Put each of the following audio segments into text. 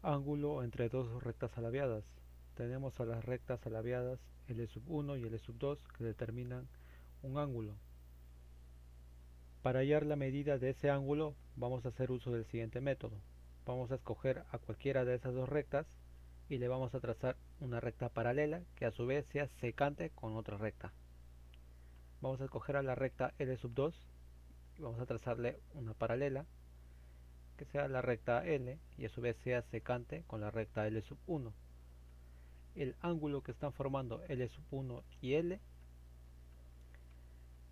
Ángulo entre dos rectas alabeadas. Tenemos a las rectas alabeadas L1 y L2 que determinan un ángulo. Para hallar la medida de ese ángulo vamos a hacer uso del siguiente método. Vamos a escoger a cualquiera de esas dos rectas y le vamos a trazar una recta paralela que a su vez sea secante con otra recta. Vamos a escoger a la recta L2 y vamos a trazarle una paralela que sea la recta L y a su vez sea secante con la recta L1. El ángulo que están formando L1 y L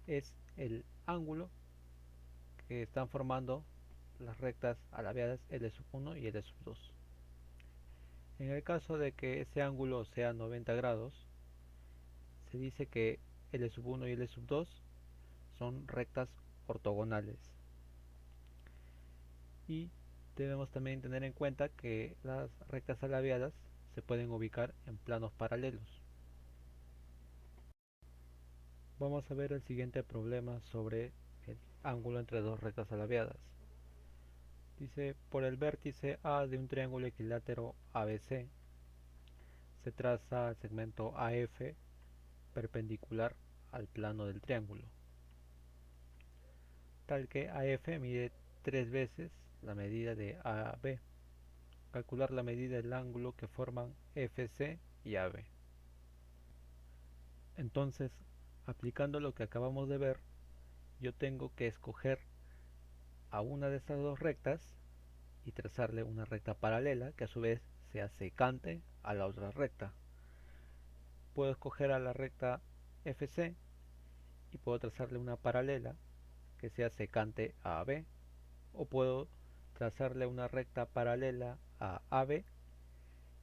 es el ángulo que están formando las rectas alabeadas L1 y L2. En el caso de que ese ángulo sea 90 grados, se dice que L1 y L2 son rectas ortogonales. Y debemos también tener en cuenta que las rectas alabeadas se pueden ubicar en planos paralelos. Vamos a ver el siguiente problema sobre el ángulo entre dos rectas alabeadas. Dice, por el vértice A de un triángulo equilátero ABC se traza el segmento AF perpendicular al plano del triángulo, tal que AF mide 3 veces la medida de AB. Calcular la medida del ángulo que forman FC y AB. Entonces, aplicando lo que acabamos de ver, yo tengo que escoger a una de estas dos rectas y trazarle una recta paralela que a su vez sea secante a la otra recta. Puedo escoger a la recta FC y puedo trazarle una paralela que sea secante a AB, o puedo trazarle una recta paralela a AB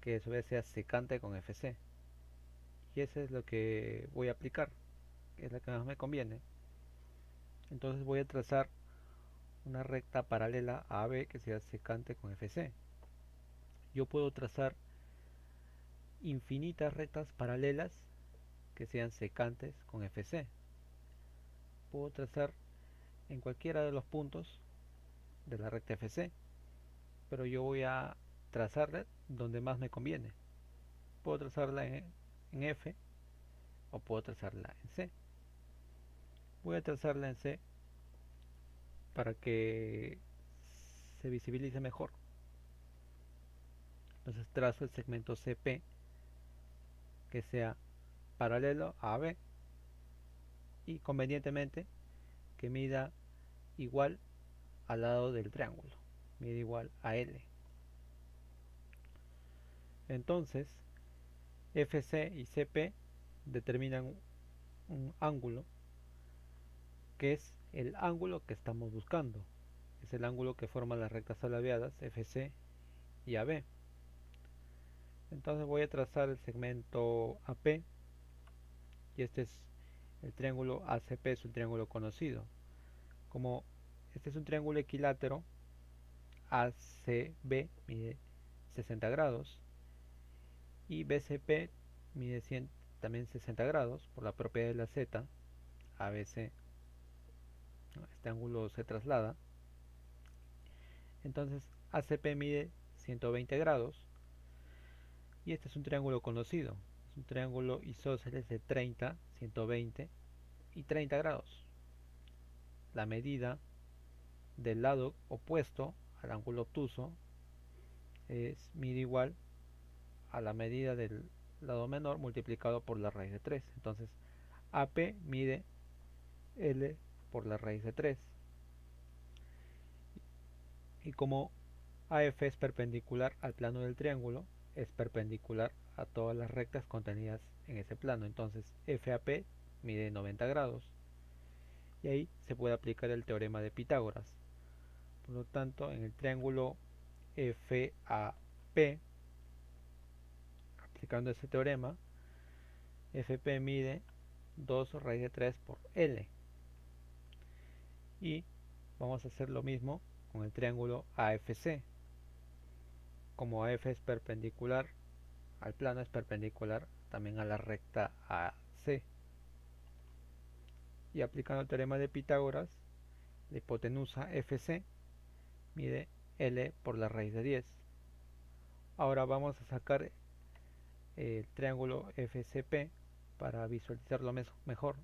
que a su vez sea secante con FC. Y eso es lo que voy a aplicar, que es la que más me conviene. Entonces voy a trazar una recta paralela a AB que sea secante con FC. Yo puedo trazar infinitas rectas paralelas que sean secantes con FC. Puedo trazar en cualquiera de los puntos de la recta FC, pero yo voy a trazarla donde más me conviene. Puedo trazarla en F o puedo trazarla en C. Voy a trazarla en C para que se visibilice mejor. Entonces trazo el segmento CP que sea paralelo a AB y convenientemente que mida igual al lado del triángulo, mide igual a L. Entonces FC y CP determinan un ángulo que es el ángulo que estamos buscando. Es el ángulo que forman las rectas alabeadas FC y AB. Entonces voy a trazar el segmento AP y este es el triángulo ACP, es un triángulo conocido. Como este es un triángulo equilátero, ACB mide 60 grados y BCP mide 100, también 60 grados por la propiedad de la Z, ABC. Este ángulo se traslada. Entonces ACP mide 120 grados y este es un triángulo conocido. Es un triángulo isósceles de 30, 120 y 30 grados. La medida del lado opuesto al ángulo obtuso mide igual a la medida del lado menor multiplicado por la raíz de 3. Entonces AP mide L por la raíz de 3. Y como AF es perpendicular al plano del triángulo, es perpendicular a todas las rectas contenidas en ese plano. Entonces FAP mide 90 grados. Y ahí se puede aplicar el teorema de Pitágoras. Por lo tanto, en el triángulo FAP, aplicando ese teorema, FP mide 2 raíz de 3 por L. Y vamos a hacer lo mismo con el triángulo AFC. Como AF es perpendicular al plano, es perpendicular también a la recta AC. Y aplicando el teorema de Pitágoras, la hipotenusa FC mide L por la raíz de 10. Ahora vamos a sacar el triángulo FCP para visualizarlo mejor.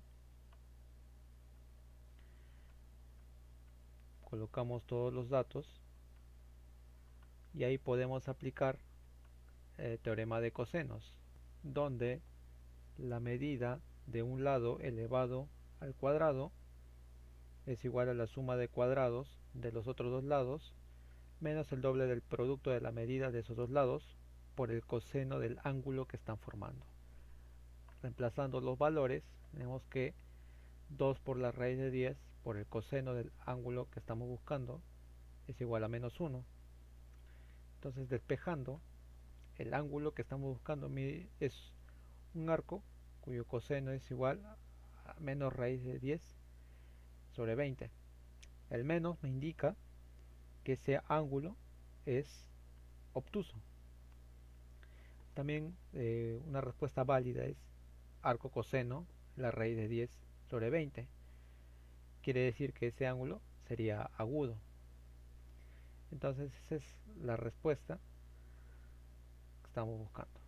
Colocamos todos los datos y ahí podemos aplicar el teorema de cosenos, donde la medida de un lado elevado al cuadrado es igual a la suma de cuadrados de los otros dos lados menos el doble del producto de la medida de esos dos lados por el coseno del ángulo que están formando. Reemplazando los valores, tenemos que 2 por la raíz de 10 por el coseno del ángulo que estamos buscando es igual a menos 1. Entonces, despejando, el ángulo que estamos buscando es un arco cuyo coseno es igual a menos raíz de 10 sobre 20. El menos me indica que ese ángulo es obtuso. También una respuesta válida es arco coseno la raíz de 10 sobre 20. Quiere decir que ese ángulo sería agudo. Entonces esa es la respuesta que estamos buscando.